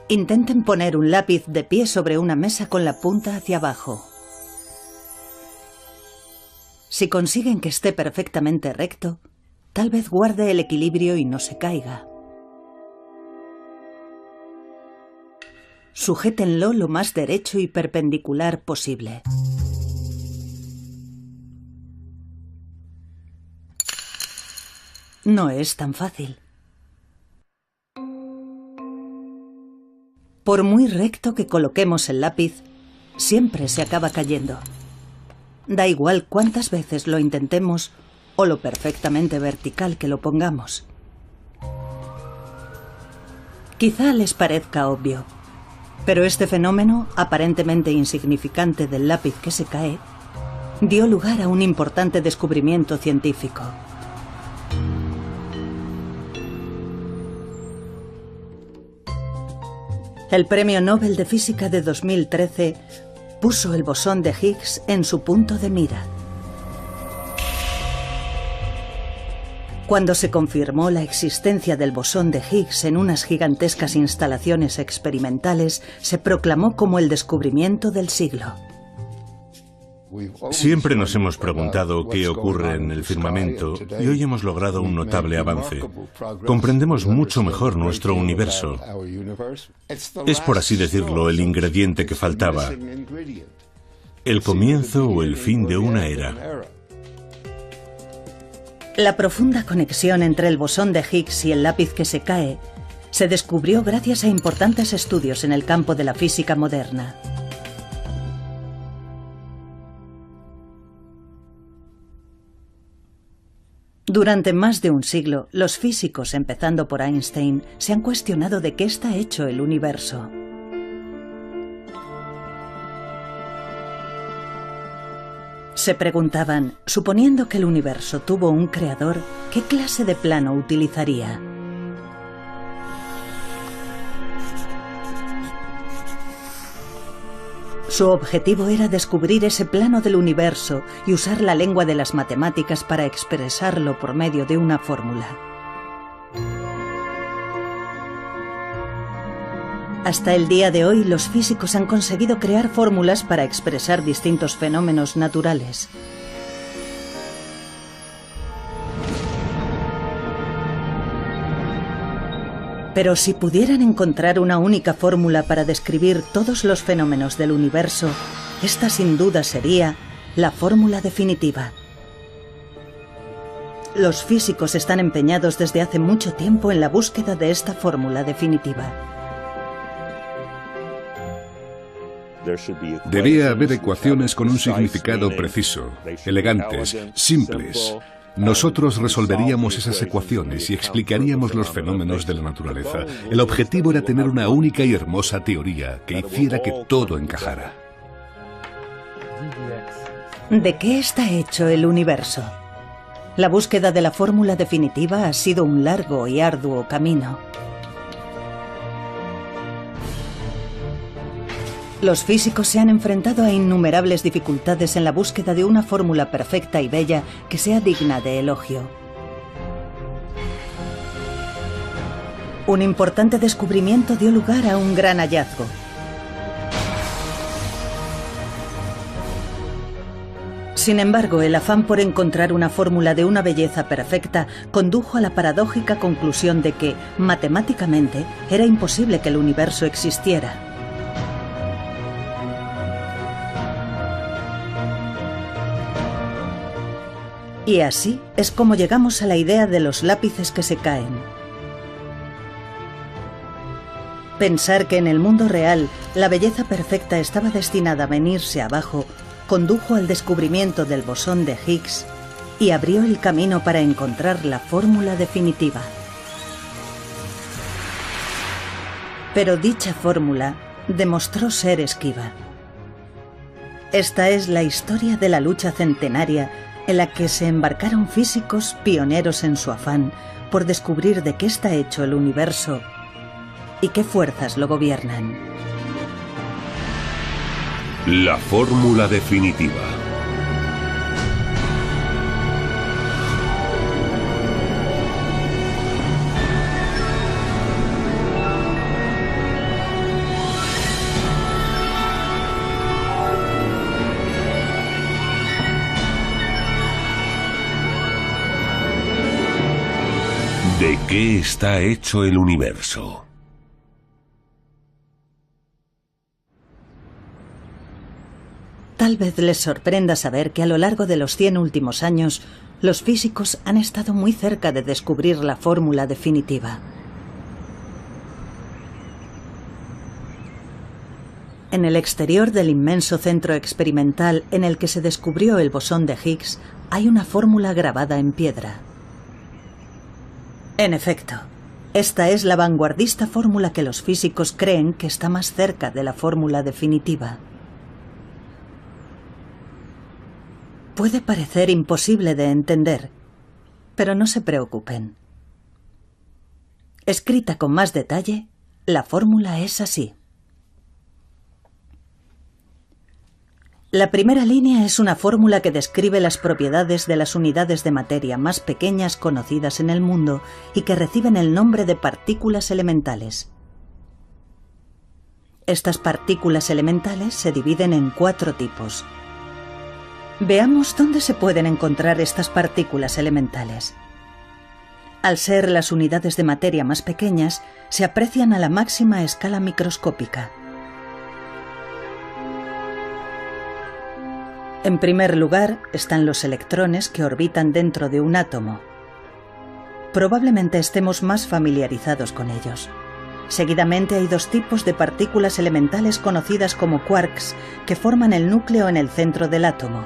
Intenten poner un lápiz de pie sobre una mesa con la punta hacia abajo. Si consiguen que esté perfectamente recto, tal vez guarde el equilibrio y no se caiga. Sujétenlo lo más derecho y perpendicular posible. No es tan fácil. Por muy recto que coloquemos el lápiz, siempre se acaba cayendo. Da igual cuántas veces lo intentemos o lo perfectamente vertical que lo pongamos. Quizá les parezca obvio, pero este fenómeno, aparentemente insignificante del lápiz que se cae, dio lugar a un importante descubrimiento científico. El Premio Nobel de Física de 2013 puso el bosón de Higgs en su punto de mira. Cuando se confirmó la existencia del bosón de Higgs en unas gigantescas instalaciones experimentales, se proclamó como el descubrimiento del siglo. Siempre nos hemos preguntado qué ocurre en el firmamento y hoy hemos logrado un notable avance. Comprendemos mucho mejor nuestro universo. Es, por así decirlo, el ingrediente que faltaba. El comienzo o el fin de una era. La profunda conexión entre el bosón de Higgs y el lápiz que se cae se descubrió gracias a importantes estudios en el campo de la física moderna. Durante más de un siglo, los físicos, empezando por Einstein, se han cuestionado de qué está hecho el universo. Se preguntaban, suponiendo que el universo tuvo un creador, ¿qué clase de plano utilizaría? Su objetivo era descubrir ese plano del universo y usar la lengua de las matemáticas para expresarlo por medio de una fórmula. Hasta el día de hoy, los físicos han conseguido crear fórmulas para expresar distintos fenómenos naturales. Pero si pudieran encontrar una única fórmula para describir todos los fenómenos del universo, esta sin duda sería la fórmula definitiva. Los físicos están empeñados desde hace mucho tiempo en la búsqueda de esta fórmula definitiva. Debía haber ecuaciones con un significado preciso, elegantes, simples. Nosotros resolveríamos esas ecuaciones y explicaríamos los fenómenos de la naturaleza. El objetivo era tener una única y hermosa teoría que hiciera que todo encajara. ¿De qué está hecho el universo? La búsqueda de la fórmula definitiva ha sido un largo y arduo camino. Los físicos se han enfrentado a innumerables dificultades en la búsqueda de una fórmula perfecta y bella que sea digna de elogio. Un importante descubrimiento dio lugar a un gran hallazgo. Sin embargo, el afán por encontrar una fórmula de una belleza perfecta condujo a la paradójica conclusión de que, matemáticamente, era imposible que el universo existiera. Y así es como llegamos a la idea de los lápices que se caen. Pensar que en el mundo real la belleza perfecta estaba destinada a venirse abajo condujo al descubrimiento del bosón de Higgs y abrió el camino para encontrar la fórmula definitiva. Pero dicha fórmula demostró ser esquiva. Esta es la historia de la lucha centenaria en la que se embarcaron físicos pioneros en su afán por descubrir de qué está hecho el universo y qué fuerzas lo gobiernan. La fórmula definitiva. ¿De qué está hecho el universo? Tal vez les sorprenda saber que a lo largo de los 100 últimos años, los físicos han estado muy cerca de descubrir la fórmula definitiva. En el exterior del inmenso centro experimental en el que se descubrió el bosón de Higgs, hay una fórmula grabada en piedra. En efecto, esta es la vanguardista fórmula que los físicos creen que está más cerca de la fórmula definitiva. Puede parecer imposible de entender, pero no se preocupen. Escrita con más detalle, la fórmula es así. La primera línea es una fórmula que describe las propiedades de las unidades de materia más pequeñas conocidas en el mundo y que reciben el nombre de partículas elementales. Estas partículas elementales se dividen en 4 tipos. Veamos dónde se pueden encontrar estas partículas elementales. Al ser las unidades de materia más pequeñas, se aprecian a la máxima escala microscópica. En primer lugar, están los electrones que orbitan dentro de un átomo. Probablemente estemos más familiarizados con ellos. Seguidamente hay 2 tipos de partículas elementales conocidas como quarks, que forman el núcleo en el centro del átomo.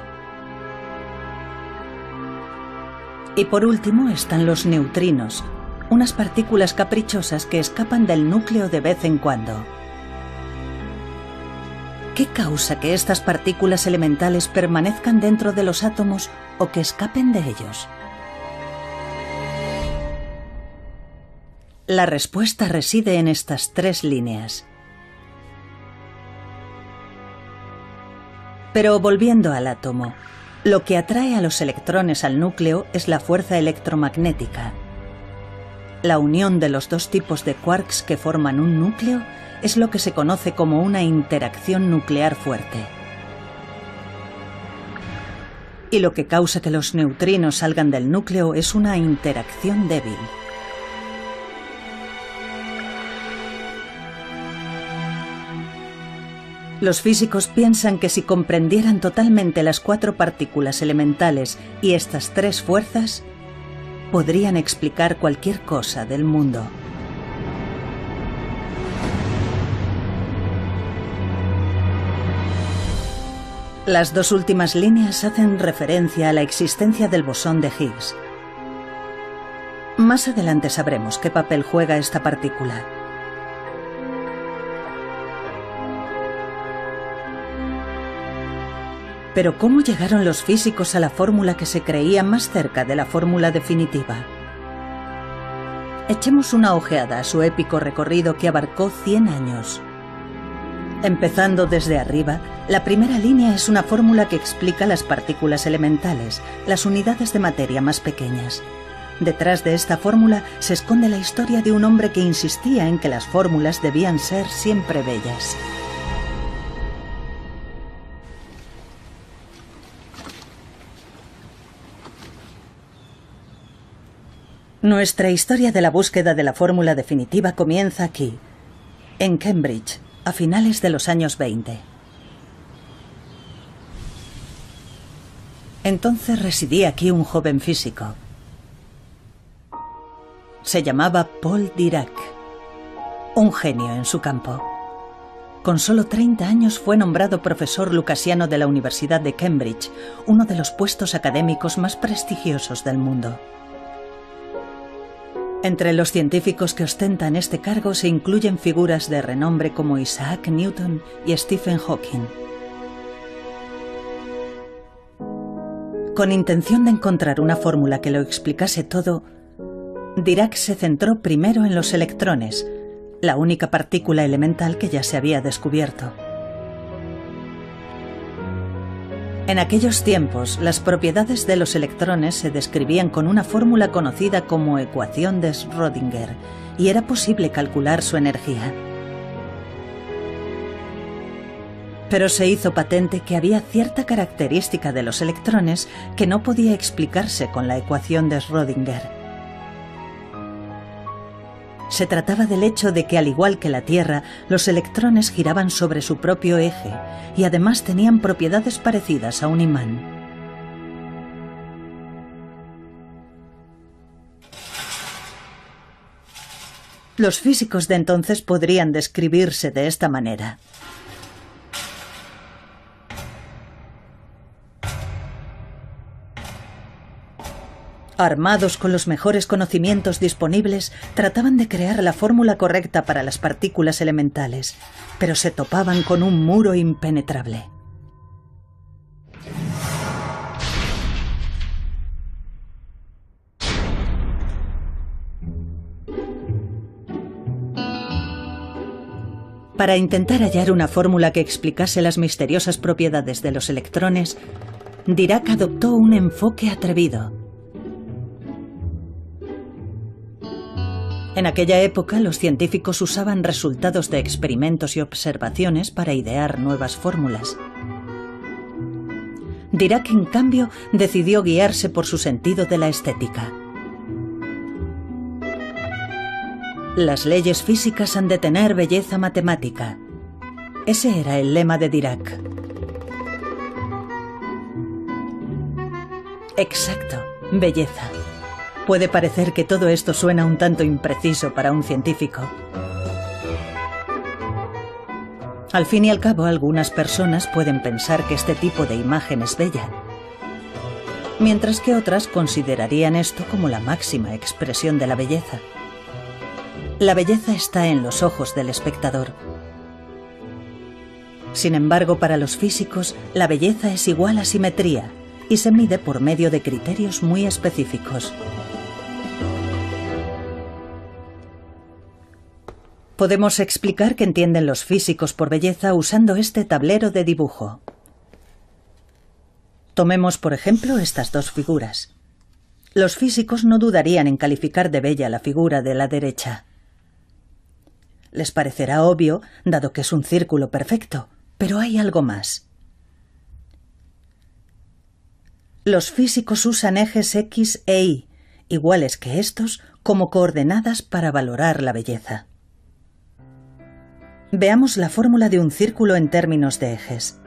Y por último están los neutrinos, unas partículas caprichosas que escapan del núcleo de vez en cuando. ¿Qué causa que estas partículas elementales permanezcan dentro de los átomos o que escapen de ellos? La respuesta reside en estas 3 líneas. Pero volviendo al átomo, lo que atrae a los electrones al núcleo es la fuerza electromagnética. La unión de los 2 tipos de quarks que forman un núcleo es lo que se conoce como una interacción nuclear fuerte. Y lo que causa que los neutrinos salgan del núcleo es una interacción débil. Los físicos piensan que si comprendieran totalmente las 4 partículas elementales y estas 3 fuerzas, podrían explicar cualquier cosa del mundo. Las 2 últimas líneas hacen referencia a la existencia del bosón de Higgs. Más adelante sabremos qué papel juega esta partícula. Pero ¿cómo llegaron los físicos a la fórmula que se creía más cerca de la fórmula definitiva? Echemos una ojeada a su épico recorrido que abarcó 100 años. Empezando desde arriba, la primera línea es una fórmula que explica las partículas elementales, las unidades de materia más pequeñas. Detrás de esta fórmula se esconde la historia de un hombre que insistía en que las fórmulas debían ser siempre bellas. Nuestra historia de la búsqueda de la fórmula definitiva comienza aquí, en Cambridge, a finales de los años 20. Entonces residía aquí un joven físico. Se llamaba Paul Dirac, un genio en su campo. Con solo 30 años fue nombrado profesor lucasiano de la Universidad de Cambridge, uno de los puestos académicos más prestigiosos del mundo. Entre los científicos que ostentan este cargo se incluyen figuras de renombre como Isaac Newton y Stephen Hawking. Con intención de encontrar una fórmula que lo explicase todo, Dirac se centró primero en los electrones, la única partícula elemental que ya se había descubierto. En aquellos tiempos, las propiedades de los electrones se describían con una fórmula conocida como ecuación de Schrödinger, y era posible calcular su energía. Pero se hizo patente que había cierta característica de los electrones que no podía explicarse con la ecuación de Schrödinger. Se trataba del hecho de que, al igual que la Tierra, los electrones giraban sobre su propio eje y además tenían propiedades parecidas a un imán. Los físicos de entonces podrían describirse de esta manera. Armados con los mejores conocimientos disponibles, trataban de crear la fórmula correcta para las partículas elementales, pero se topaban con un muro impenetrable. Para intentar hallar una fórmula que explicase las misteriosas propiedades de los electrones, Dirac adoptó un enfoque atrevido. En aquella época, los científicos usaban resultados de experimentos y observaciones para idear nuevas fórmulas. Dirac, en cambio, decidió guiarse por su sentido de la estética. Las leyes físicas han de tener belleza matemática. Ese era el lema de Dirac. Exacto, belleza. Puede parecer que todo esto suena un tanto impreciso para un científico. Al fin y al cabo, algunas personas pueden pensar que este tipo de imagen es bella, mientras que otras considerarían esto como la máxima expresión de la belleza. La belleza está en los ojos del espectador. Sin embargo, para los físicos, la belleza es igual a simetría y se mide por medio de criterios muy específicos. Podemos explicar qué entienden los físicos por belleza usando este tablero de dibujo. Tomemos, por ejemplo, estas dos figuras. Los físicos no dudarían en calificar de bella la figura de la derecha. Les parecerá obvio, dado que es un círculo perfecto, pero hay algo más. Los físicos usan ejes X e Y, iguales que estos, como coordenadas para valorar la belleza. Veamos la fórmula de un círculo en términos de ejes.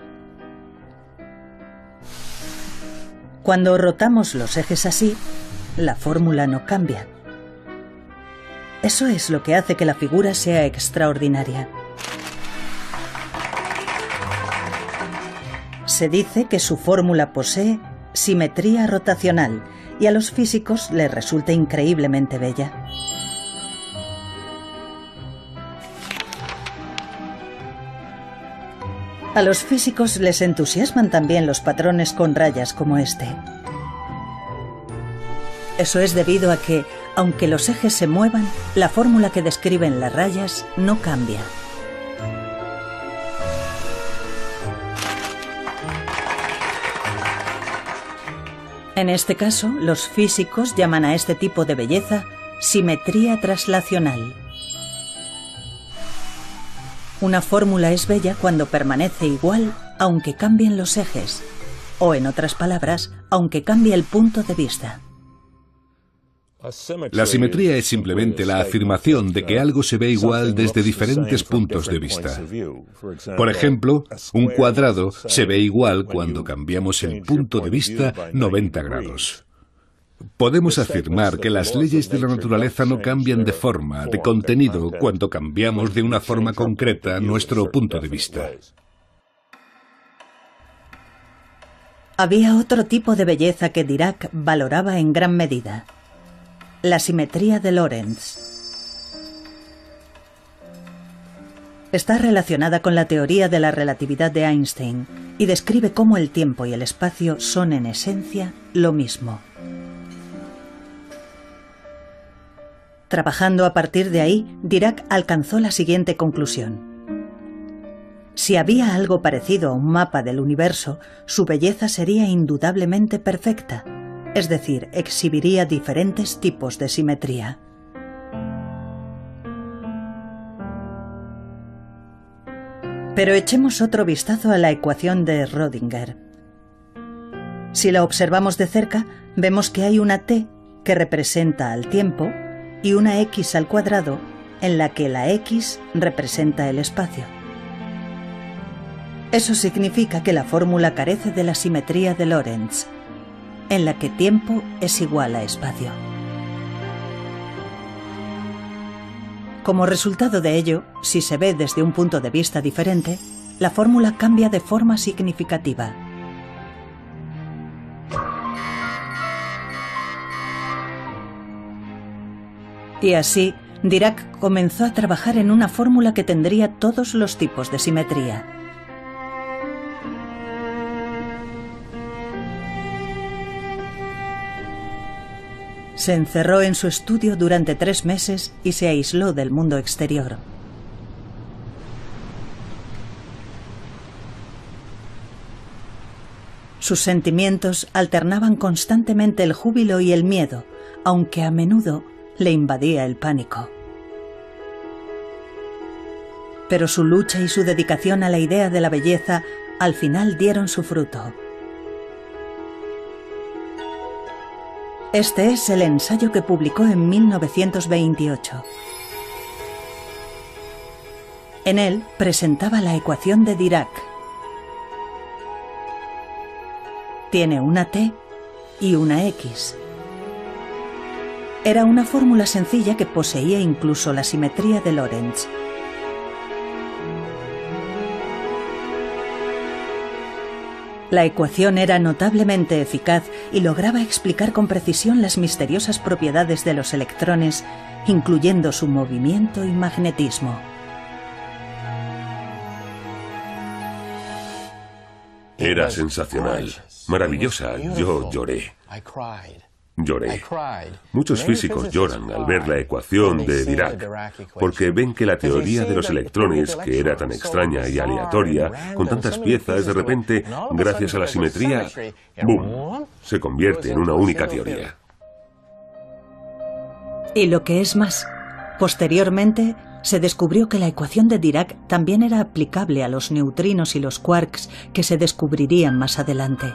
Cuando rotamos los ejes así, la fórmula no cambia. Eso es lo que hace que la figura sea extraordinaria. Se dice que su fórmula posee simetría rotacional y a los físicos les resulta increíblemente bella. A los físicos les entusiasman también los patrones con rayas como este. Eso es debido a que, aunque los ejes se muevan, la fórmula que describen las rayas no cambia. En este caso, los físicos llaman a este tipo de belleza simetría traslacional. Una fórmula es bella cuando permanece igual aunque cambien los ejes, o en otras palabras, aunque cambie el punto de vista. La simetría es simplemente la afirmación de que algo se ve igual desde diferentes puntos de vista. Por ejemplo, un cuadrado se ve igual cuando cambiamos el punto de vista 90 grados. Podemos afirmar que las leyes de la naturaleza no cambian de forma, de contenido, cuando cambiamos de una forma concreta nuestro punto de vista. Había otro tipo de belleza que Dirac valoraba en gran medida: la simetría de Lorentz. Está relacionada con la teoría de la relatividad de Einstein y describe cómo el tiempo y el espacio son en esencia lo mismo. Trabajando a partir de ahí, Dirac alcanzó la siguiente conclusión: si había algo parecido a un mapa del universo, su belleza sería indudablemente perfecta, es decir, exhibiría diferentes tipos de simetría. Pero echemos otro vistazo a la ecuación de Schrödinger. Si la observamos de cerca, vemos que hay una T que representa al tiempo y una x al cuadrado en la que la x representa el espacio. Eso significa que la fórmula carece de la simetría de Lorentz, en la que tiempo es igual a espacio. Como resultado de ello, si se ve desde un punto de vista diferente, la fórmula cambia de forma significativa. Y así, Dirac comenzó a trabajar en una fórmula que tendría todos los tipos de simetría. Se encerró en su estudio durante 3 meses y se aisló del mundo exterior. Sus sentimientos alternaban constantemente el júbilo y el miedo, aunque a menudo le invadía el pánico. Pero su lucha y su dedicación a la idea de la belleza al final dieron su fruto. Este es el ensayo que publicó en 1928. En él presentaba la ecuación de Dirac. Tiene una T y una X. Era una fórmula sencilla que poseía incluso la simetría de Lorentz. La ecuación era notablemente eficaz y lograba explicar con precisión las misteriosas propiedades de los electrones, incluyendo su movimiento y magnetismo. Era sensacional, maravillosa. Yo lloré. Lloré. Muchos físicos lloran al ver la ecuación de Dirac, porque ven que la teoría de los electrones, que era tan extraña y aleatoria, con tantas piezas, de repente, gracias a la simetría, ¡boom!, se convierte en una única teoría. Y lo que es más, posteriormente se descubrió que la ecuación de Dirac también era aplicable a los neutrinos y los quarks que se descubrirían más adelante.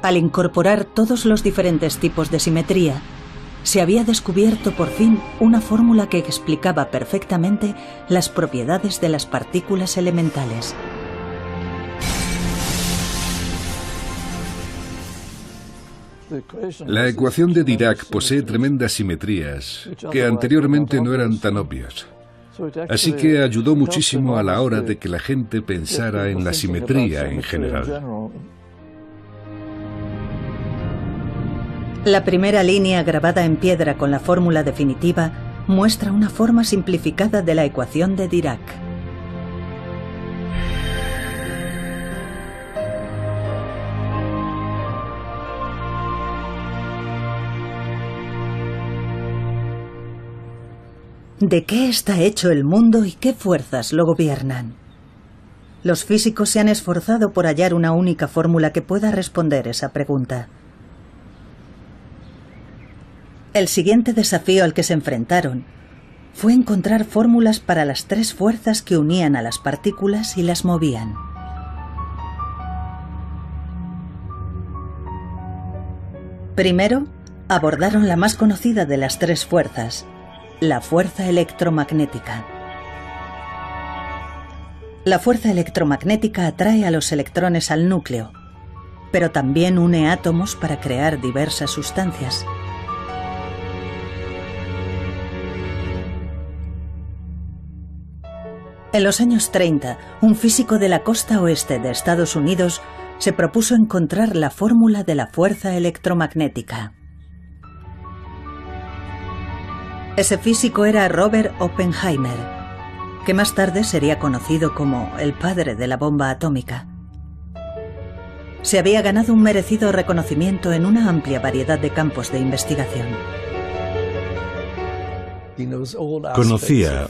Al incorporar todos los diferentes tipos de simetría, se había descubierto por fin una fórmula que explicaba perfectamente las propiedades de las partículas elementales. La ecuación de Dirac posee tremendas simetrías que anteriormente no eran tan obvias. Así que ayudó muchísimo a la hora de que la gente pensara en la simetría en general. La primera línea grabada en piedra con la fórmula definitiva muestra una forma simplificada de la ecuación de Dirac. ¿De qué está hecho el mundo y qué fuerzas lo gobiernan? Los físicos se han esforzado por hallar una única fórmula que pueda responder esa pregunta. El siguiente desafío al que se enfrentaron fue encontrar fórmulas para las 3 fuerzas que unían a las partículas y las movían. Primero, abordaron la más conocida de las 3 fuerzas, la fuerza electromagnética. La fuerza electromagnética atrae a los electrones al núcleo, pero también une átomos para crear diversas sustancias. En los años 30, un físico de la costa oeste de Estados Unidos se propuso encontrar la fórmula de la fuerza electromagnética. Ese físico era Robert Oppenheimer, que más tarde sería conocido como el padre de la bomba atómica. Se había ganado un merecido reconocimiento en una amplia variedad de campos de investigación. Conocía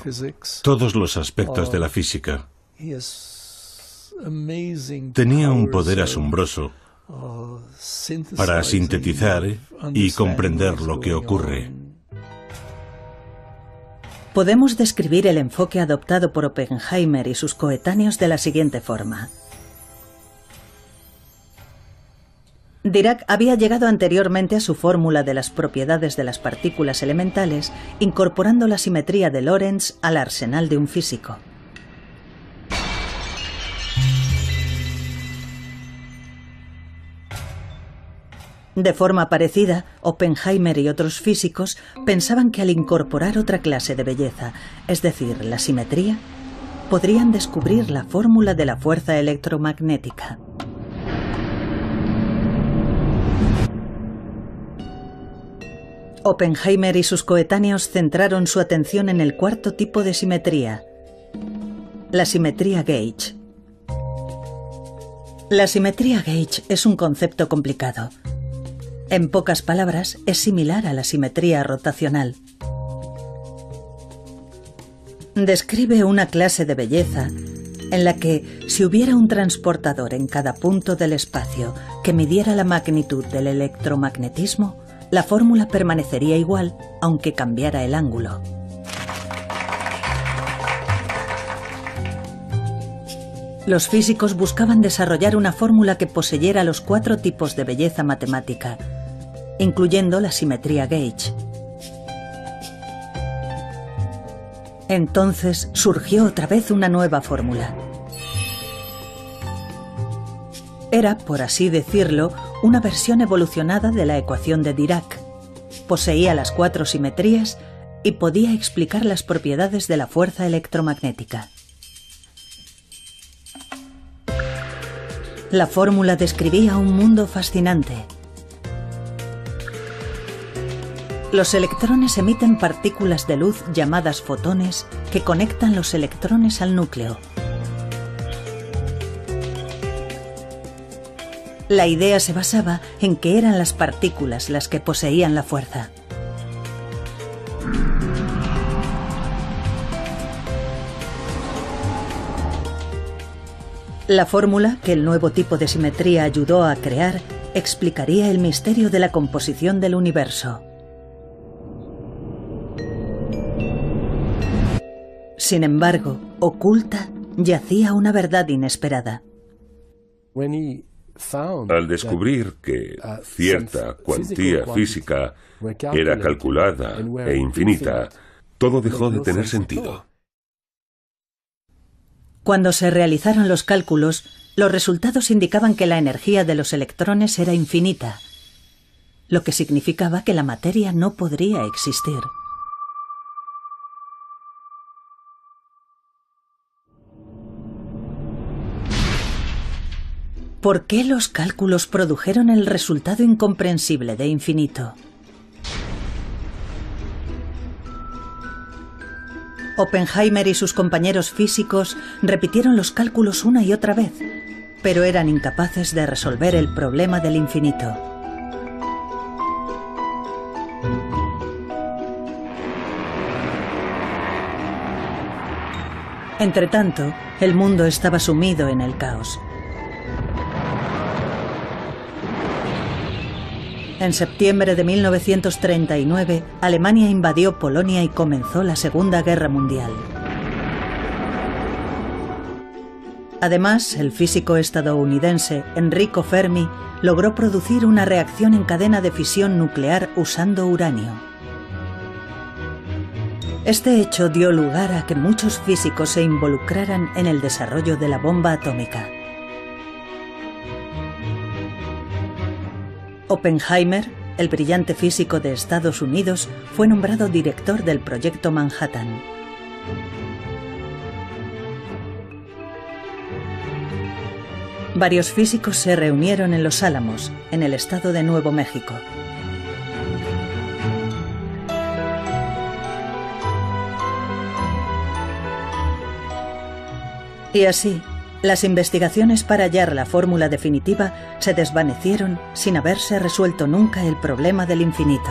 todos los aspectos de la física. Tenía un poder asombroso para sintetizar y comprender lo que ocurre. Podemos describir el enfoque adoptado por Oppenheimer y sus coetáneos de la siguiente forma. Dirac había llegado anteriormente a su fórmula de las propiedades de las partículas elementales, incorporando la simetría de Lorentz al arsenal de un físico. De forma parecida, Oppenheimer y otros físicos pensaban que al incorporar otra clase de belleza, es decir, la simetría, podrían descubrir la fórmula de la fuerza electromagnética. Oppenheimer y sus coetáneos centraron su atención en el cuarto tipo de simetría, la simetría gauge. La simetría gauge es un concepto complicado. En pocas palabras, es similar a la simetría rotacional. Describe una clase de belleza en la que, si hubiera un transportador en cada punto del espacio que midiera la magnitud del electromagnetismo, la fórmula permanecería igual, aunque cambiara el ángulo. Los físicos buscaban desarrollar una fórmula que poseyera los 4 tipos de belleza matemática, incluyendo la simetría gauge. Entonces surgió otra vez una nueva fórmula. Era, por así decirlo, una versión evolucionada de la ecuación de Dirac. Poseía las 4 simetrías y podía explicar las propiedades de la fuerza electromagnética. La fórmula describía un mundo fascinante. Los electrones emiten partículas de luz llamadas fotones que conectan los electrones al núcleo. La idea se basaba en que eran las partículas las que poseían la fuerza. La fórmula que el nuevo tipo de simetría ayudó a crear explicaría el misterio de la composición del universo. Sin embargo, oculta yacía una verdad inesperada. Al descubrir que cierta cuantía física era calculada e infinita, todo dejó de tener sentido. Cuando se realizaron los cálculos, los resultados indicaban que la energía de los electrones era infinita, lo que significaba que la materia no podría existir. ¿Por qué los cálculos produjeron el resultado incomprensible de infinito? Oppenheimer y sus compañeros físicos repitieron los cálculos una y otra vez, pero eran incapaces de resolver el problema del infinito. Entretanto, el mundo estaba sumido en el caos. En septiembre de 1939, Alemania invadió Polonia y comenzó la Segunda Guerra Mundial. Además, el físico estadounidense Enrico Fermi logró producir una reacción en cadena de fisión nuclear usando uranio. Este hecho dio lugar a que muchos físicos se involucraran en el desarrollo de la bomba atómica. Oppenheimer, el brillante físico de Estados Unidos, fue nombrado director del Proyecto Manhattan. Varios físicos se reunieron en Los Álamos, en el estado de Nuevo México. Y así, las investigaciones para hallar la fórmula definitiva se desvanecieron sin haberse resuelto nunca el problema del infinito.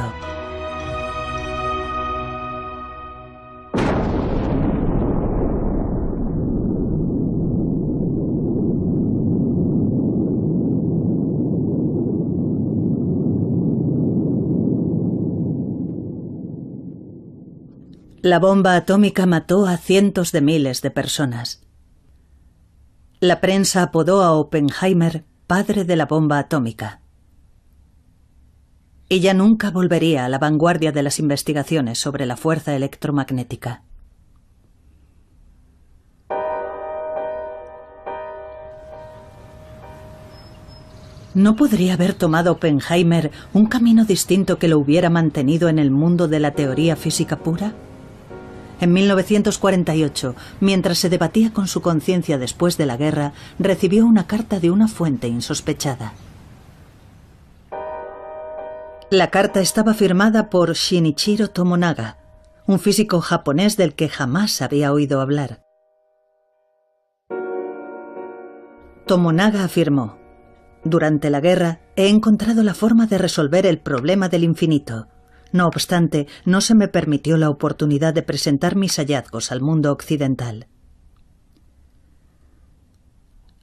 La bomba atómica mató a cientos de miles de personas. La prensa apodó a Oppenheimer padre de la bomba atómica. y ya nunca volvería a la vanguardia de las investigaciones sobre la fuerza electromagnética. ¿No podría haber tomado Oppenheimer un camino distinto que lo hubiera mantenido en el mundo de la teoría física pura? En 1948, mientras se debatía con su conciencia después de la guerra, recibió una carta de una fuente insospechada. La carta estaba firmada por Shinichiro Tomonaga, un físico japonés del que jamás había oído hablar. Tomonaga afirmó: «Durante la guerra he encontrado la forma de resolver el problema del infinito. No obstante, no se me permitió la oportunidad de presentar mis hallazgos al mundo occidental».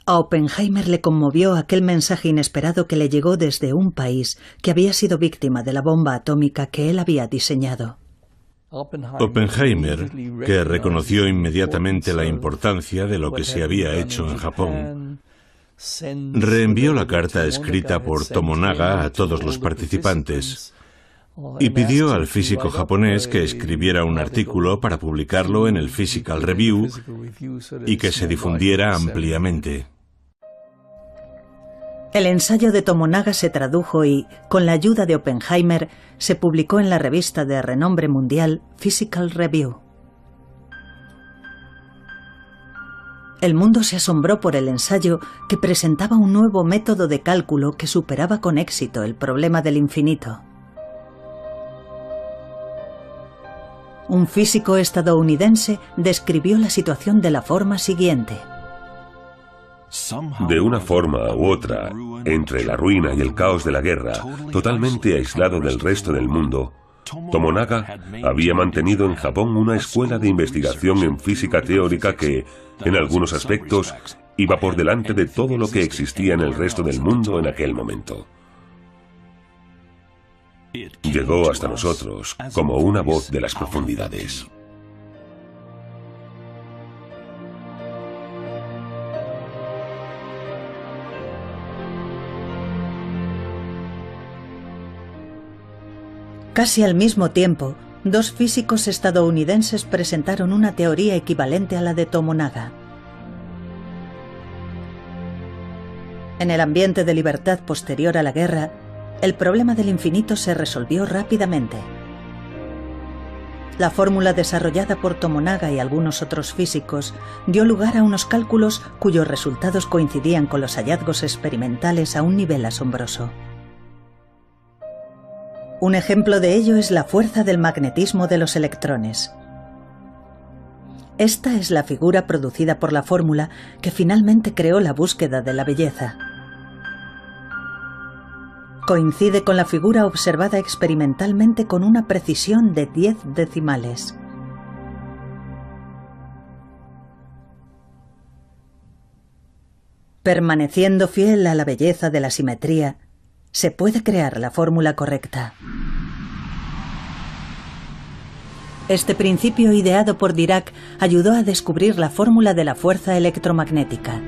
A Oppenheimer le conmovió aquel mensaje inesperado que le llegó desde un país que había sido víctima de la bomba atómica que él había diseñado. Oppenheimer, que reconoció inmediatamente la importancia de lo que se había hecho en Japón, reenvió la carta escrita por Tomonaga a todos los participantes y pidió al físico japonés que escribiera un artículo para publicarlo en el Physical Review y que se difundiera ampliamente. El ensayo de Tomonaga se tradujo y, con la ayuda de Oppenheimer, se publicó en la revista de renombre mundial Physical Review. El mundo se asombró por el ensayo, que presentaba un nuevo método de cálculo que superaba con éxito el problema del infinito. Un físico estadounidense describió la situación de la forma siguiente: de una forma u otra, entre la ruina y el caos de la guerra, totalmente aislado del resto del mundo, Tomonaga había mantenido en Japón una escuela de investigación en física teórica que, en algunos aspectos, iba por delante de todo lo que existía en el resto del mundo en aquel momento. Llegó hasta nosotros como una voz de las profundidades. Casi al mismo tiempo, dos físicos estadounidenses presentaron una teoría equivalente a la de Tomonaga. En el ambiente de libertad posterior a la guerra, el problema del infinito se resolvió rápidamente. La fórmula desarrollada por Tomonaga y algunos otros físicos dio lugar a unos cálculos cuyos resultados coincidían con los hallazgos experimentales a un nivel asombroso. Un ejemplo de ello es la fuerza del magnetismo de los electrones. Esta es la figura producida por la fórmula que finalmente creó la búsqueda de la belleza. Coincide con la figura observada experimentalmente con una precisión de 10 decimales. Permaneciendo fiel a la belleza de la simetría, se puede crear la fórmula correcta. Este principio ideado por Dirac ayudó a descubrir la fórmula de la fuerza electromagnética.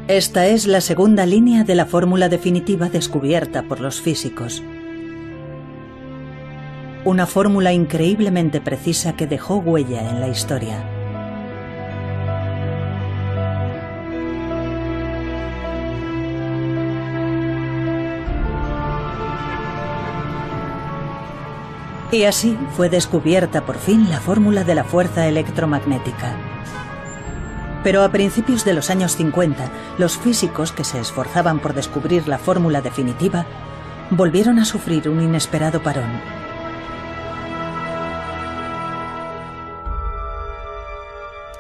Esta es la segunda línea de la fórmula definitiva descubierta por los físicos. Una fórmula increíblemente precisa que dejó huella en la historia. Y así fue descubierta por fin la fórmula de la fuerza electromagnética. Pero a principios de los años 50, los físicos que se esforzaban por descubrir la fórmula definitiva volvieron a sufrir un inesperado parón.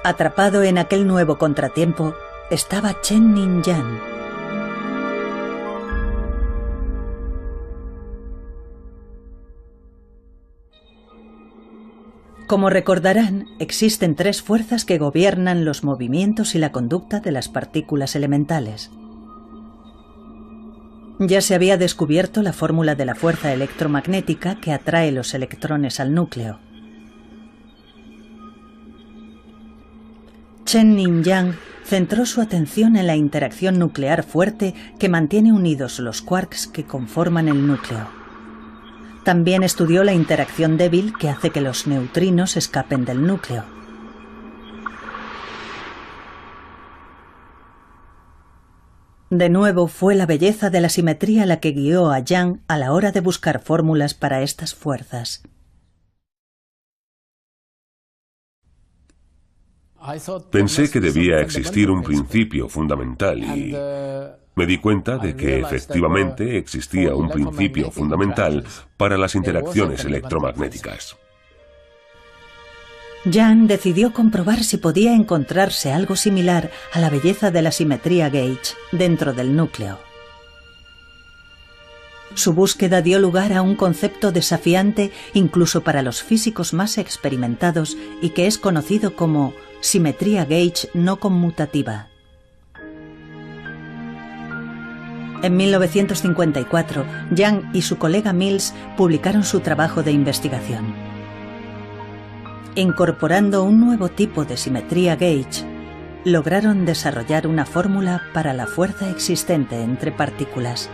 Atrapado en aquel nuevo contratiempo estaba Chen Ning-yan. Como recordarán, existen tres fuerzas que gobiernan los movimientos y la conducta de las partículas elementales. Ya se había descubierto la fórmula de la fuerza electromagnética que atrae los electrones al núcleo. Chen-Ning Yang centró su atención en la interacción nuclear fuerte que mantiene unidos los quarks que conforman el núcleo. También estudió la interacción débil que hace que los neutrinos escapen del núcleo. De nuevo fue la belleza de la simetría la que guió a Yang a la hora de buscar fórmulas para estas fuerzas. Pensé que debía existir un principio fundamental y me di cuenta de que efectivamente existía un principio fundamental para las interacciones electromagnéticas. Yang decidió comprobar si podía encontrarse algo similar a la belleza de la simetría gauge dentro del núcleo. Su búsqueda dio lugar a un concepto desafiante incluso para los físicos más experimentados y que es conocido como simetría gauge no conmutativa. En 1954, Yang y su colega Mills publicaron su trabajo de investigación. Incorporando un nuevo tipo de simetría gauge, lograron desarrollar una fórmula para la fuerza existente entre partículas.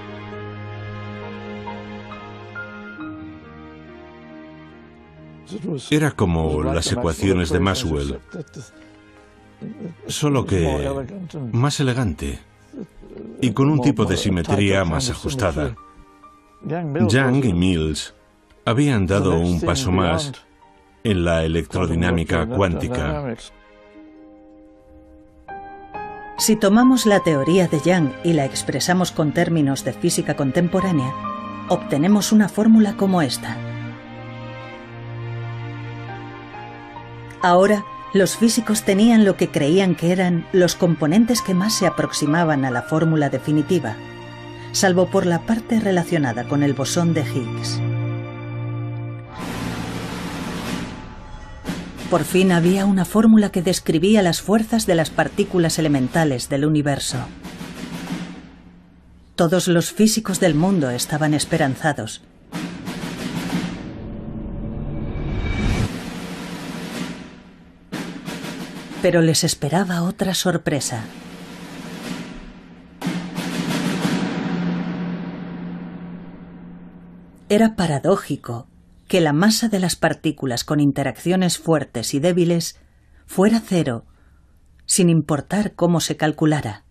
Era como las ecuaciones de Maxwell, solo que más elegante y con un tipo de simetría más ajustada. Yang y Mills habían dado un paso más en la electrodinámica cuántica. Si tomamos la teoría de Yang y la expresamos con términos de física contemporánea, obtenemos una fórmula como esta. Ahora, los físicos tenían lo que creían que eran los componentes que más se aproximaban a la fórmula definitiva, salvo por la parte relacionada con el bosón de Higgs. Por fin había una fórmula que describía las fuerzas de las partículas elementales del universo. Todos los físicos del mundo estaban esperanzados. Pero les esperaba otra sorpresa. Era paradójico que la masa de las partículas con interacciones fuertes y débiles fuera cero, sin importar cómo se calculara.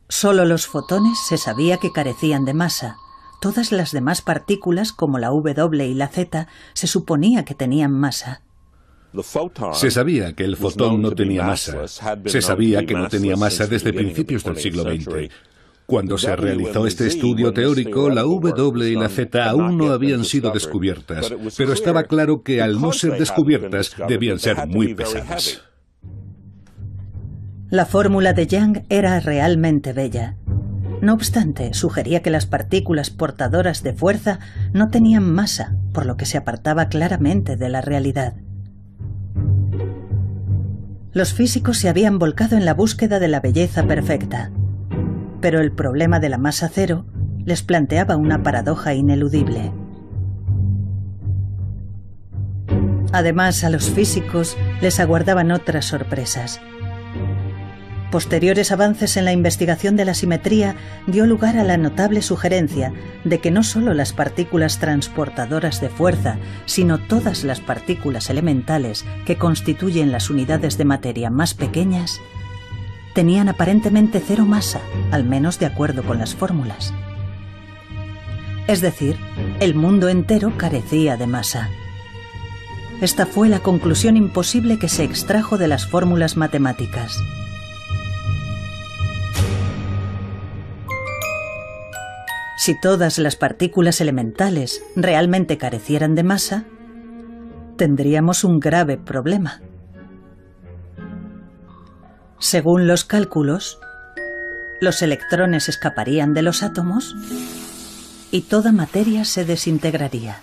Solo los fotones se sabía que carecían de masa. Todas las demás partículas, como la W y la Z, se suponía que tenían masa. Se sabía que el fotón no tenía masa. Se sabía que no tenía masa desde principios del siglo XX. Cuando se realizó este estudio teórico, la W y la Z aún no habían sido descubiertas, pero estaba claro que al no ser descubiertas debían ser muy pesadas. La fórmula de Yang era realmente bella. No obstante, sugería que las partículas portadoras de fuerza no tenían masa, por lo que se apartaba claramente de la realidad. Los físicos se habían volcado en la búsqueda de la belleza perfecta. Pero el problema de la masa cero les planteaba una paradoja ineludible. Además, a los físicos les aguardaban otras sorpresas. Posteriores avances en la investigación de la simetría dio lugar a la notable sugerencia de que no solo las partículas transportadoras de fuerza, sino todas las partículas elementales que constituyen las unidades de materia más pequeñas tenían aparentemente cero masa, al menos de acuerdo con las fórmulas. Es decir, el mundo entero carecía de masa. Esta fue la conclusión imposible que se extrajo de las fórmulas matemáticas. Si todas las partículas elementales realmente carecieran de masa, tendríamos un grave problema. Según los cálculos, los electrones escaparían de los átomos y toda materia se desintegraría.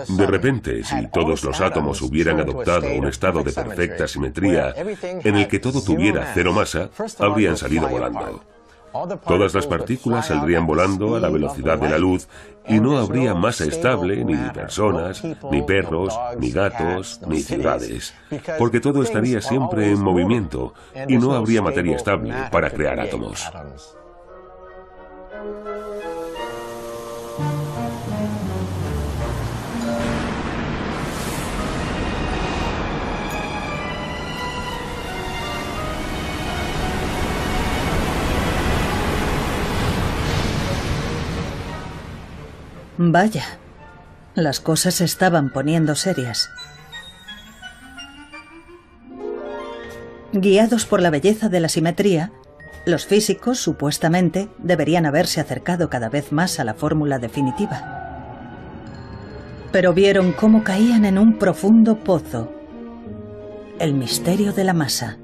De repente, si todos los átomos hubieran adoptado un estado de perfecta simetría en el que todo tuviera cero masa, habrían salido volando. Todas las partículas saldrían volando a la velocidad de la luz y no habría masa estable, ni personas, ni perros, ni gatos, ni ciudades, porque todo estaría siempre en movimiento y no habría materia estable para crear átomos. Vaya, las cosas se estaban poniendo serias. Guiados por la belleza de la simetría, los físicos, supuestamente, deberían haberse acercado cada vez más a la fórmula definitiva. Pero vieron cómo caían en un profundo pozo. El misterio de la masa.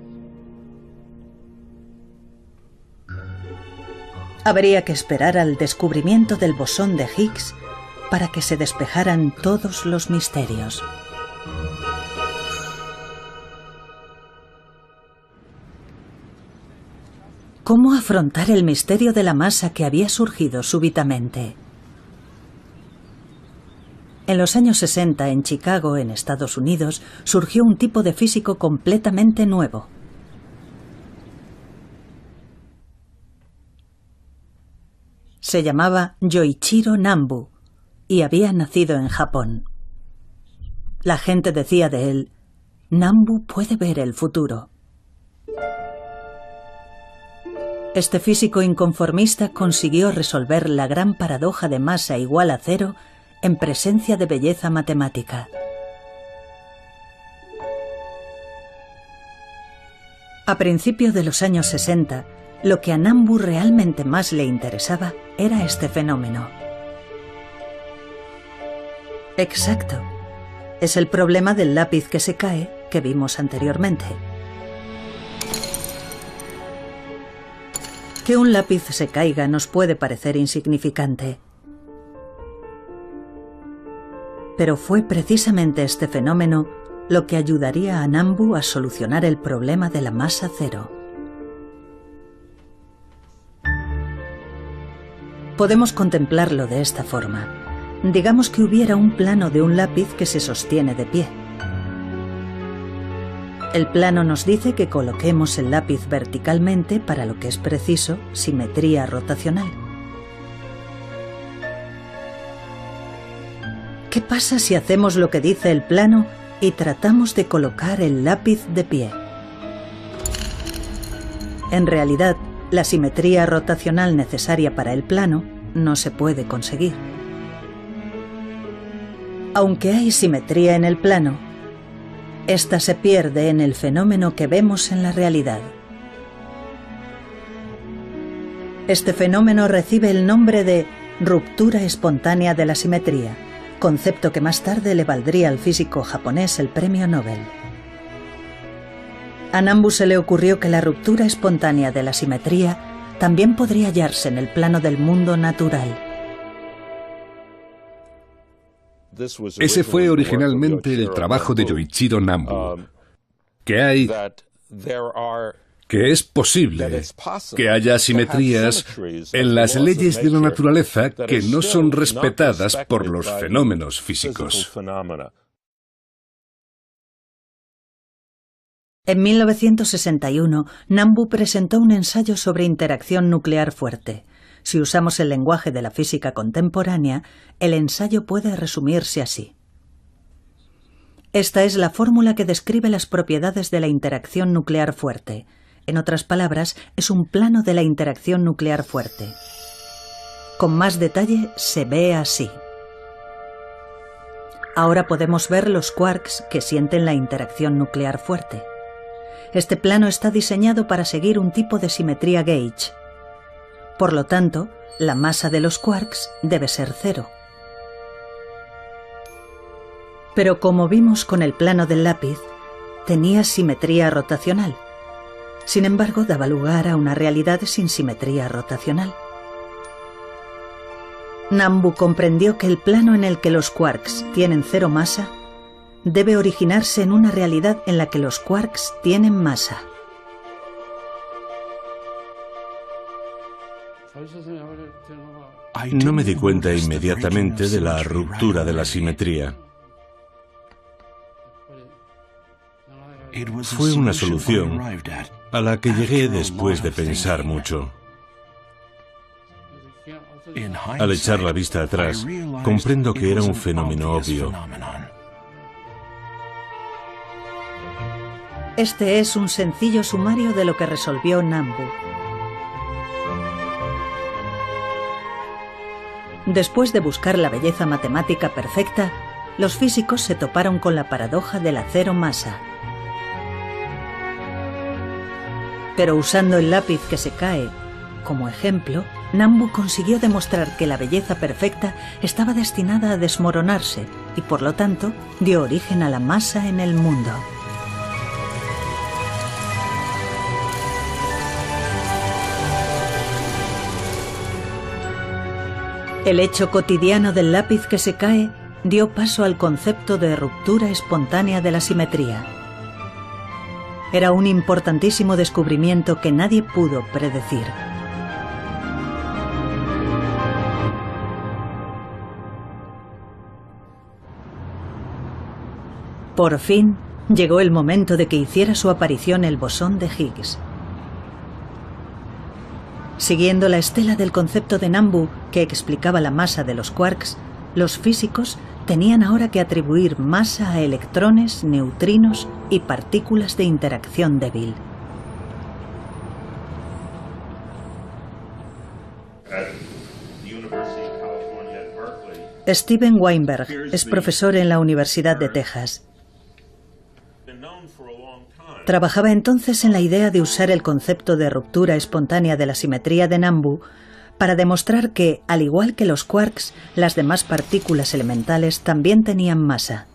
Habría que esperar al descubrimiento del bosón de Higgs para que se despejaran todos los misterios. ¿Cómo afrontar el misterio de la masa que había surgido súbitamente? En los años 60, en Chicago, en Estados Unidos, surgió un tipo de físico completamente nuevo. Se llamaba Yoichiro Nambu y había nacido en Japón. La gente decía de él, Nambu puede ver el futuro. Este físico inconformista consiguió resolver la gran paradoja de masa igual a cero en presencia de belleza matemática. A principios de los años 60, lo que a Nambu realmente más le interesaba era este fenómeno. Exacto. Es el problema del lápiz que se cae que vimos anteriormente. Que un lápiz se caiga nos puede parecer insignificante. Pero fue precisamente este fenómeno lo que ayudaría a Nambu a solucionar el problema de la masa cero. Podemos contemplarlo de esta forma. Digamos que hubiera un plano de un lápiz que se sostiene de pie. El plano nos dice que coloquemos el lápiz verticalmente para lo que es preciso, simetría rotacional. ¿Qué pasa si hacemos lo que dice el plano y tratamos de colocar el lápiz de pie? En realidad, la simetría rotacional necesaria para el plano no se puede conseguir. Aunque hay simetría en el plano, esta se pierde en el fenómeno que vemos en la realidad. Este fenómeno recibe el nombre de ruptura espontánea de la simetría, concepto que más tarde le valdría al físico japonés el premio Nobel. A Nambu se le ocurrió que la ruptura espontánea de la simetría también podría hallarse en el plano del mundo natural. Ese fue originalmente el trabajo de Yoichiro Nambu, que es posible que haya asimetrías en las leyes de la naturaleza que no son respetadas por los fenómenos físicos. En 1961, Nambu presentó un ensayo sobre interacción nuclear fuerte. Si usamos el lenguaje de la física contemporánea, el ensayo puede resumirse así. Esta es la fórmula que describe las propiedades de la interacción nuclear fuerte. En otras palabras, es un plano de la interacción nuclear fuerte. Con más detalle, se ve así. Ahora podemos ver los quarks que sienten la interacción nuclear fuerte. Este plano está diseñado para seguir un tipo de simetría gauge. Por lo tanto, la masa de los quarks debe ser cero. Pero como vimos con el plano del lápiz, tenía simetría rotacional. Sin embargo, daba lugar a una realidad sin simetría rotacional. Nambu comprendió que el plano en el que los quarks tienen cero masa debe originarse en una realidad en la que los quarks tienen masa. No me di cuenta inmediatamente de la ruptura de la simetría. Fue una solución a la que llegué después de pensar mucho. Al echar la vista atrás, comprendo que era un fenómeno obvio. Este es un sencillo sumario de lo que resolvió Nambu. Después de buscar la belleza matemática perfecta, los físicos se toparon con la paradoja de la cero masa. Pero usando el lápiz que se cae como ejemplo, Nambu consiguió demostrar que la belleza perfecta estaba destinada a desmoronarse y, por lo tanto, dio origen a la masa en el mundo. El hecho cotidiano del lápiz que se cae dio paso al concepto de ruptura espontánea de la simetría. Era un importantísimo descubrimiento que nadie pudo predecir. Por fin, llegó el momento de que hiciera su aparición el bosón de Higgs. Siguiendo la estela del concepto de Nambu que explicaba la masa de los quarks, los físicos tenían ahora que atribuir masa a electrones, neutrinos y partículas de interacción débil. Steven Weinberg es profesor en la Universidad de Texas. Trabajaba entonces en la idea de usar el concepto de ruptura espontánea de la simetría de Nambu para demostrar que, al igual que los quarks, las demás partículas elementales también tenían masa.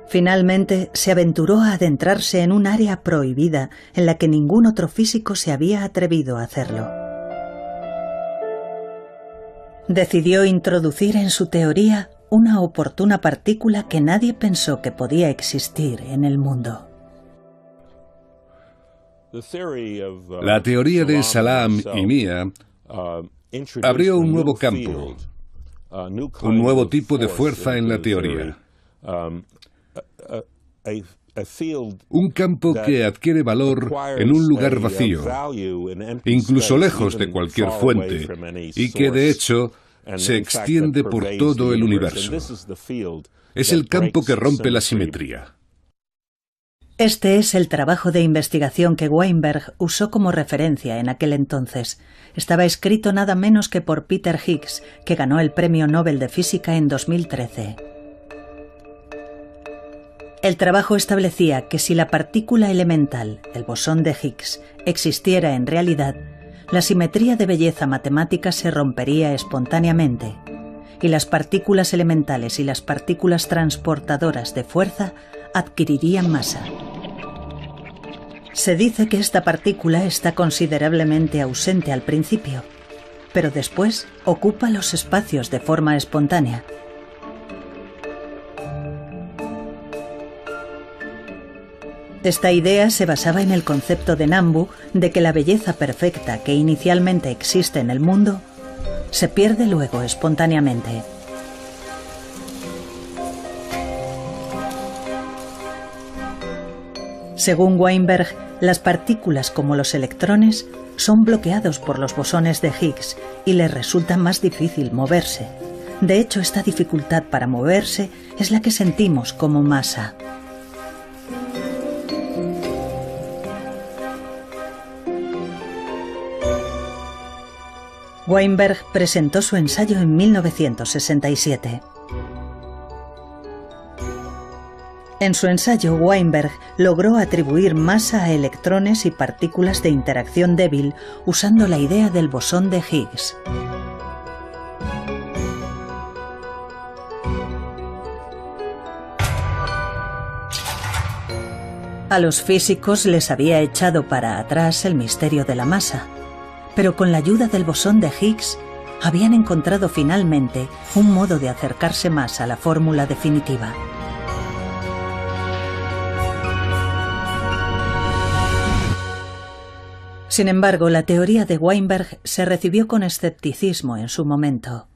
Finalmente, se aventuró a adentrarse en un área prohibida en la que ningún otro físico se había atrevido a hacerlo. Decidió introducir en su teoría una oportuna partícula que nadie pensó que podía existir en el mundo. La teoría de Salam y mía abrió un nuevo campo, un nuevo tipo de fuerza en la teoría. Un campo que adquiere valor en un lugar vacío, incluso lejos de cualquier fuente, y que de hecho se extiende por todo el universo. Es el campo que rompe la simetría. Este es el trabajo de investigación que Weinberg usó como referencia en aquel entonces. Estaba escrito nada menos que por Peter Higgs, que ganó el Premio Nobel de Física en 2013. El trabajo establecía que si la partícula elemental, el bosón de Higgs, existiera en realidad, la simetría de belleza matemática se rompería espontáneamente, y las partículas elementales y las partículas transportadoras de fuerza adquirirían masa. Se dice que esta partícula está considerablemente ausente al principio, pero después ocupa los espacios de forma espontánea. Esta idea se basaba en el concepto de Nambu de que la belleza perfecta que inicialmente existe en el mundo se pierde luego espontáneamente. Según Weinberg, las partículas como los electrones son bloqueados por los bosones de Higgs y les resulta más difícil moverse. De hecho, esta dificultad para moverse es la que sentimos como masa. Weinberg presentó su ensayo en 1967. En su ensayo, Weinberg logró atribuir masa a electrones y partículas de interacción débil usando la idea del bosón de Higgs. A los físicos les había echado para atrás el misterio de la masa, pero con la ayuda del bosón de Higgs habían encontrado finalmente un modo de acercarse más a la fórmula definitiva. Sin embargo, la teoría de Weinberg se recibió con escepticismo en su momento.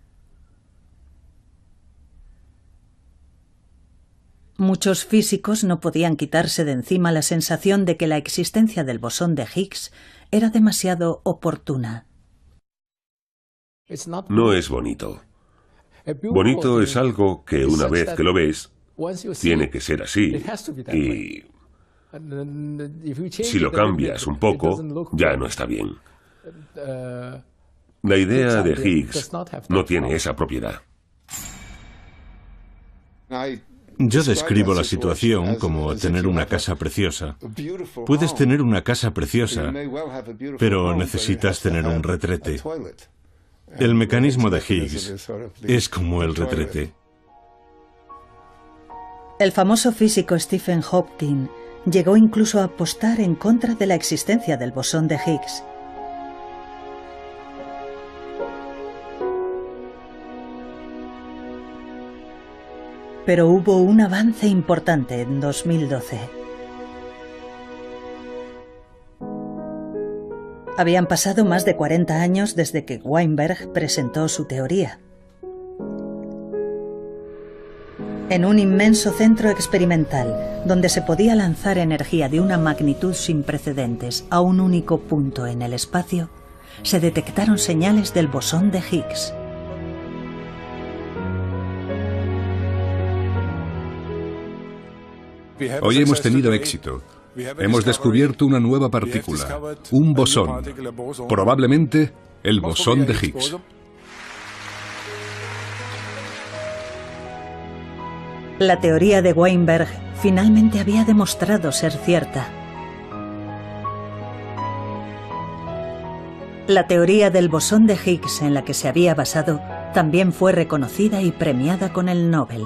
Muchos físicos no podían quitarse de encima la sensación de que la existencia del bosón de Higgs era demasiado oportuna. No es bonito. Bonito es algo que una vez que lo ves, tiene que ser así. Y si lo cambias un poco, ya no está bien. La idea de Higgs no tiene esa propiedad. Yo describo la situación como tener una casa preciosa. Puedes tener una casa preciosa, pero necesitas tener un retrete. El mecanismo de Higgs es como el retrete. El famoso físico Stephen Hawking llegó incluso a apostar en contra de la existencia del bosón de Higgs. Pero hubo un avance importante en 2012. Habían pasado más de 40 años desde que Weinberg presentó su teoría. En un inmenso centro experimental, donde se podía lanzar energía de una magnitud sin precedentes a un único punto en el espacio, se detectaron señales del bosón de Higgs. Hoy hemos tenido éxito. Hemos descubierto una nueva partícula, un bosón, probablemente el bosón de Higgs. La teoría de Weinberg finalmente había demostrado ser cierta. La teoría del bosón de Higgs en la que se había basado también fue reconocida y premiada con el Nobel.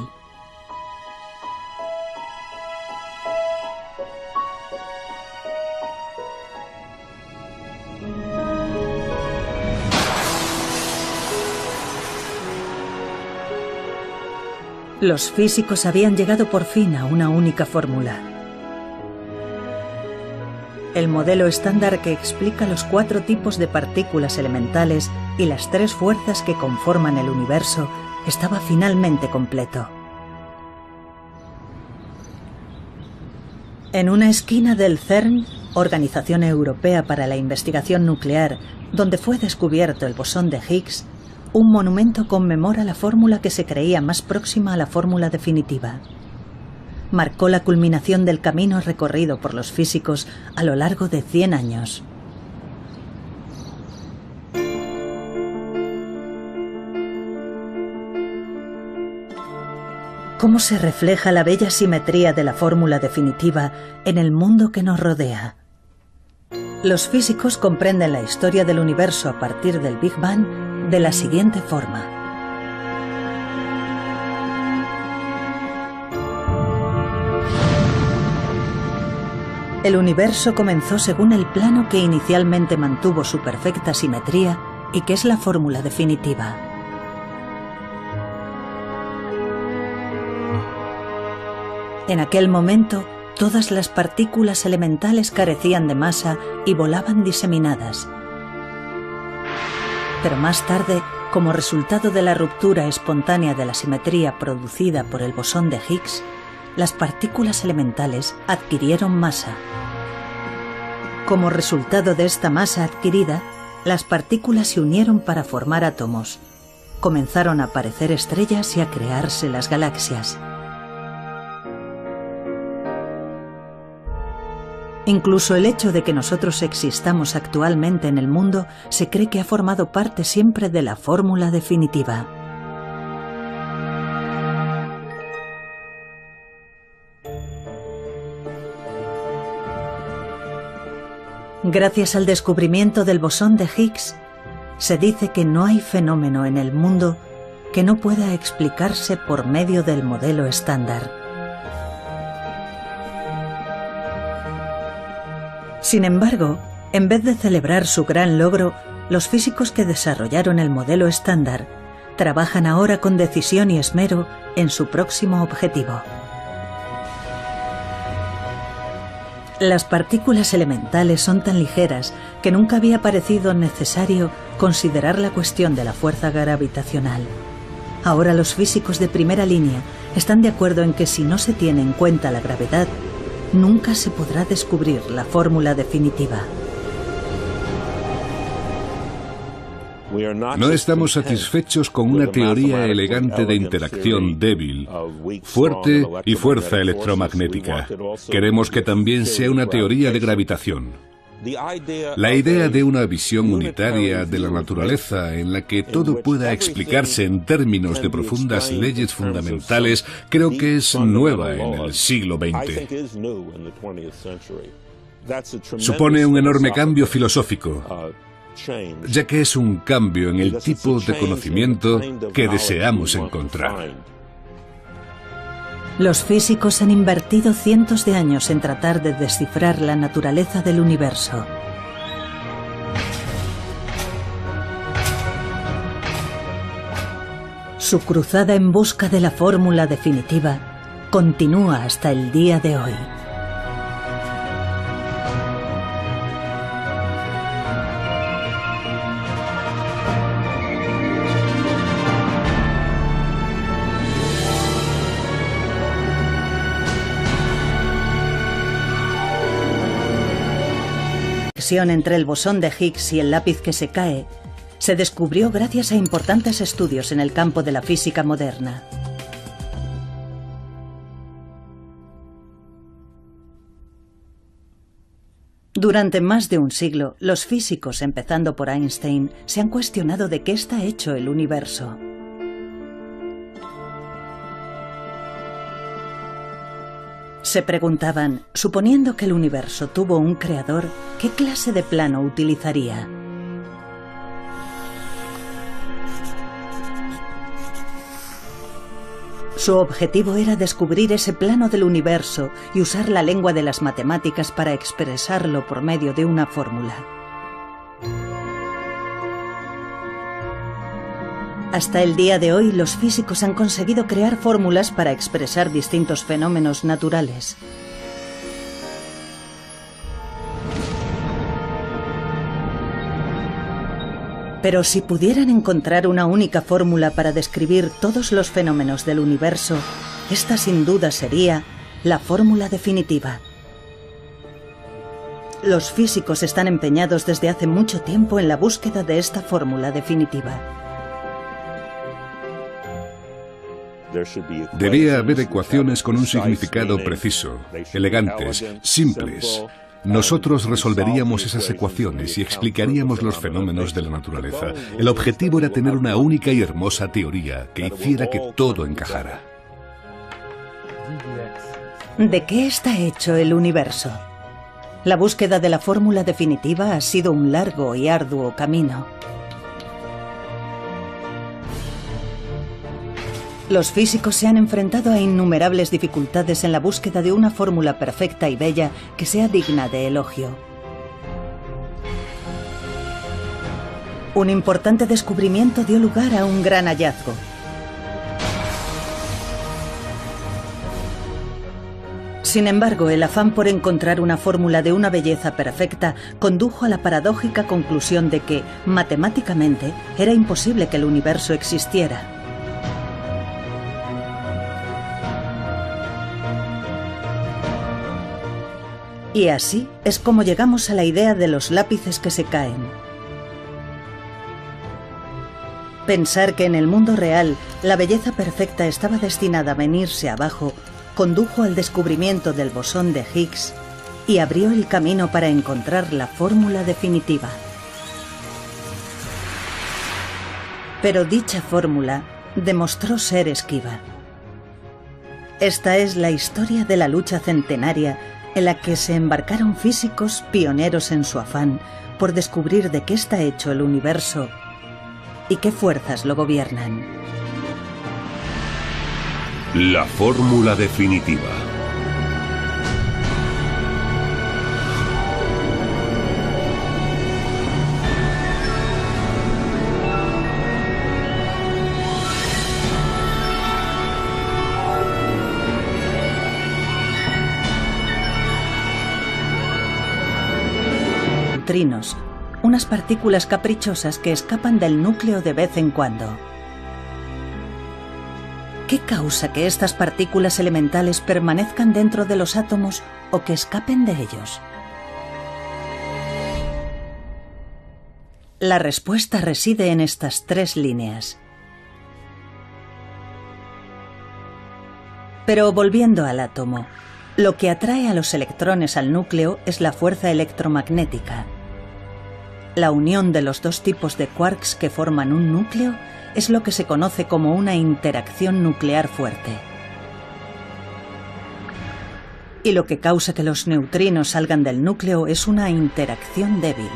Los físicos habían llegado por fin a una única fórmula. El modelo estándar que explica los 4 tipos de partículas elementales y las 3 fuerzas que conforman el universo estaba finalmente completo. En una esquina del CERN, Organización Europea para la Investigación Nuclear, donde fue descubierto el bosón de Higgs, un monumento conmemora la fórmula que se creía más próxima a la fórmula definitiva. Marcó la culminación del camino recorrido por los físicos a lo largo de 100 años. ¿Cómo se refleja la bella simetría de la fórmula definitiva en el mundo que nos rodea? Los físicos comprenden la historia del universo a partir del Big Bang de la siguiente forma. El universo comenzó según el plano que inicialmente mantuvo su perfecta simetría y que es la fórmula definitiva. En aquel momento, todas las partículas elementales carecían de masa y volaban diseminadas. Pero más tarde, como resultado de la ruptura espontánea de la simetría producida por el bosón de Higgs, las partículas elementales adquirieron masa. Como resultado de esta masa adquirida, las partículas se unieron para formar átomos. Comenzaron a aparecer estrellas y a crearse las galaxias. Incluso el hecho de que nosotros existamos actualmente en el mundo se cree que ha formado parte siempre de la fórmula definitiva. Gracias al descubrimiento del bosón de Higgs, se dice que no hay fenómeno en el mundo que no pueda explicarse por medio del modelo estándar. Sin embargo, en vez de celebrar su gran logro, los físicos que desarrollaron el modelo estándar trabajan ahora con decisión y esmero en su próximo objetivo. Las partículas elementales son tan ligeras que nunca había parecido necesario considerar la cuestión de la fuerza gravitacional. Ahora los físicos de primera línea están de acuerdo en que si no se tiene en cuenta la gravedad, nunca se podrá descubrir la fórmula definitiva. No estamos satisfechos con una teoría elegante de interacción débil, fuerte y fuerza electromagnética. Queremos que también sea una teoría de gravitación. La idea de una visión unitaria de la naturaleza en la que todo pueda explicarse en términos de profundas leyes fundamentales creo que es nueva en el siglo XX. Supone un enorme cambio filosófico, ya que es un cambio en el tipo de conocimiento que deseamos encontrar. Los físicos han invertido cientos de años en tratar de descifrar la naturaleza del universo. Su cruzada en busca de la fórmula definitiva continúa hasta el día de hoy. La conexión entre el bosón de Higgs y el lápiz que se cae se descubrió gracias a importantes estudios en el campo de la física moderna. Durante más de un siglo, los físicos, empezando por Einstein, se han cuestionado de qué está hecho el universo. Se preguntaban, suponiendo que el universo tuvo un creador, ¿qué clase de plano utilizaría? Su objetivo era descubrir ese plano del universo y usar la lengua de las matemáticas para expresarlo por medio de una fórmula. Hasta el día de hoy, los físicos han conseguido crear fórmulas para expresar distintos fenómenos naturales. Pero si pudieran encontrar una única fórmula para describir todos los fenómenos del universo, esta sin duda sería la fórmula definitiva. Los físicos están empeñados desde hace mucho tiempo en la búsqueda de esta fórmula definitiva. Debía haber ecuaciones con un significado preciso, elegantes, simples. Nosotros resolveríamos esas ecuaciones y explicaríamos los fenómenos de la naturaleza. El objetivo era tener una única y hermosa teoría que hiciera que todo encajara. ¿De qué está hecho el universo? La búsqueda de la fórmula definitiva ha sido un largo y arduo camino. Los físicos se han enfrentado a innumerables dificultades en la búsqueda de una fórmula perfecta y bella que sea digna de elogio. Un importante descubrimiento dio lugar a un gran hallazgo. Sin embargo, el afán por encontrar una fórmula de una belleza perfecta condujo a la paradójica conclusión de que, matemáticamente, era imposible que el universo existiera. Y así es como llegamos a la idea de los lápices que se caen. Pensar que en el mundo real la belleza perfecta estaba destinada a venirse abajo condujo al descubrimiento del bosón de Higgs y abrió el camino para encontrar la fórmula definitiva. Pero dicha fórmula demostró ser esquiva. Esta es la historia de la lucha centenaria en la que se embarcaron físicos pioneros en su afán por descubrir de qué está hecho el universo y qué fuerzas lo gobiernan. La fórmula definitiva. neutrinos, unas partículas caprichosas que escapan del núcleo de vez en cuando. ¿Qué causa que estas partículas elementales permanezcan dentro de los átomos o que escapen de ellos? La respuesta reside en estas tres líneas. Pero volviendo al átomo, lo que atrae a los electrones al núcleo es la fuerza electromagnética. La unión de los dos tipos de quarks que forman un núcleo es lo que se conoce como una interacción nuclear fuerte. Y lo que causa que los neutrinos salgan del núcleo es una interacción débil.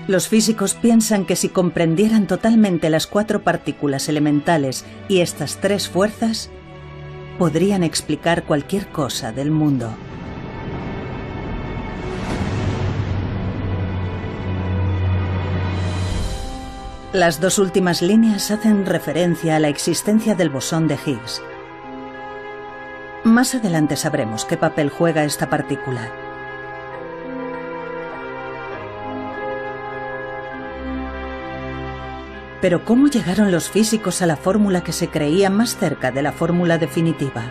Los físicos piensan que si comprendieran totalmente las cuatro partículas elementales y estas tres fuerzas, podrían explicar cualquier cosa del mundo. Las dos últimas líneas hacen referencia a la existencia del bosón de Higgs. Más adelante sabremos qué papel juega esta partícula. Pero ¿cómo llegaron los físicos a la fórmula que se creía más cerca de la fórmula definitiva?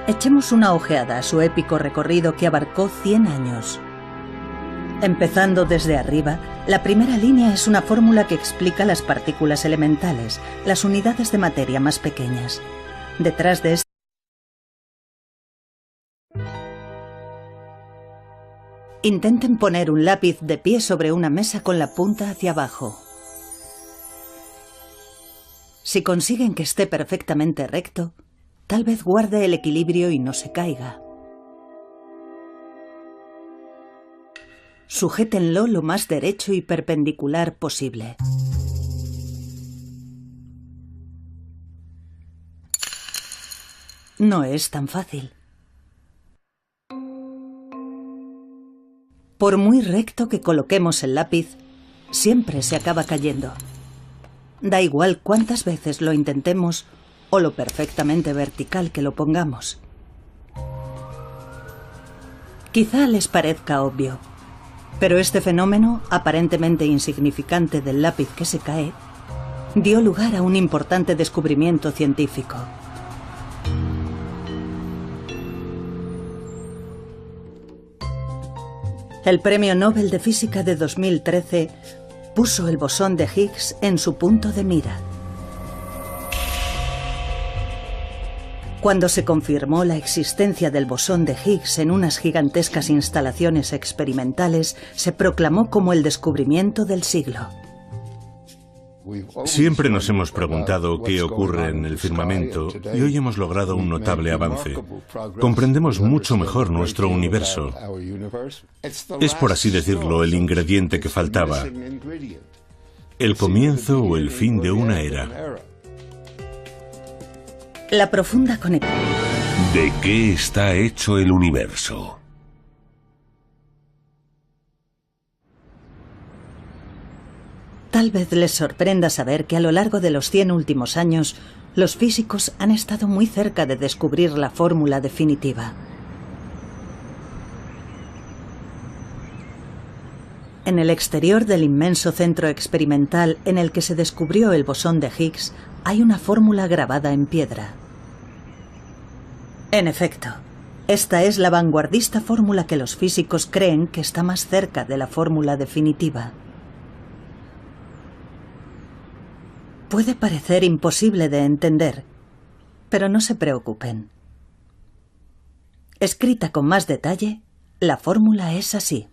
Echemos una ojeada a su épico recorrido que abarcó 100 años. Empezando desde arriba, la primera línea es una fórmula que explica las partículas elementales, las unidades de materia más pequeñas. Detrás de esta intenten poner un lápiz de pie sobre una mesa con la punta hacia abajo. Si consiguen que esté perfectamente recto, tal vez guarde el equilibrio y no se caiga. Sujétenlo lo más derecho y perpendicular posible. No es tan fácil. Por muy recto que coloquemos el lápiz, siempre se acaba cayendo. Da igual cuántas veces lo intentemos o lo perfectamente vertical que lo pongamos. Quizá les parezca obvio, pero este fenómeno, aparentemente insignificante del lápiz que se cae, dio lugar a un importante descubrimiento científico. El Premio Nobel de Física de 2013 puso el bosón de Higgs en su punto de mira. Cuando se confirmó la existencia del bosón de Higgs en unas gigantescas instalaciones experimentales, se proclamó como el descubrimiento del siglo. Siempre nos hemos preguntado qué ocurre en el firmamento y hoy hemos logrado un notable avance. Comprendemos mucho mejor nuestro universo. Es, por así decirlo, el ingrediente que faltaba. El comienzo o el fin de una era. La profunda conexión. ¿De qué está hecho el universo? Tal vez les sorprenda saber que a lo largo de los 100 últimos años, los físicos han estado muy cerca de descubrir la fórmula definitiva. En el exterior del inmenso centro experimental en el que se descubrió el bosón de Higgs, hay una fórmula grabada en piedra. En efecto, esta es la vanguardista fórmula que los físicos creen que está más cerca de la fórmula definitiva. Puede parecer imposible de entender, pero no se preocupen. Escrita con más detalle, la fórmula es así.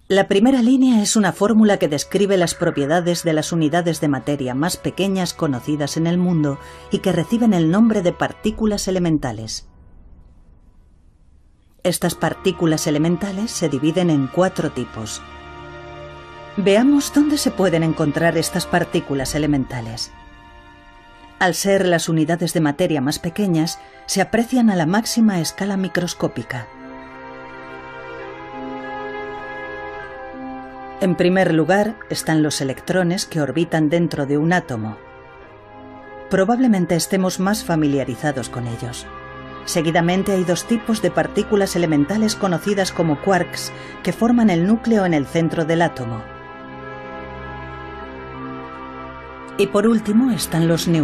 La primera línea es una fórmula que describe las propiedades de las unidades de materia más pequeñas conocidas en el mundo y que reciben el nombre de partículas elementales. Estas partículas elementales se dividen en 4 tipos. Veamos dónde se pueden encontrar estas partículas elementales. Al ser las unidades de materia más pequeñas, se aprecian a la máxima escala microscópica. En primer lugar están los electrones que orbitan dentro de un átomo. probablemente estemos más familiarizados con ellos. Seguidamente hay dos tipos de partículas elementales conocidas como quarks, que forman el núcleo en el centro del átomo. Y por último están los neutrones.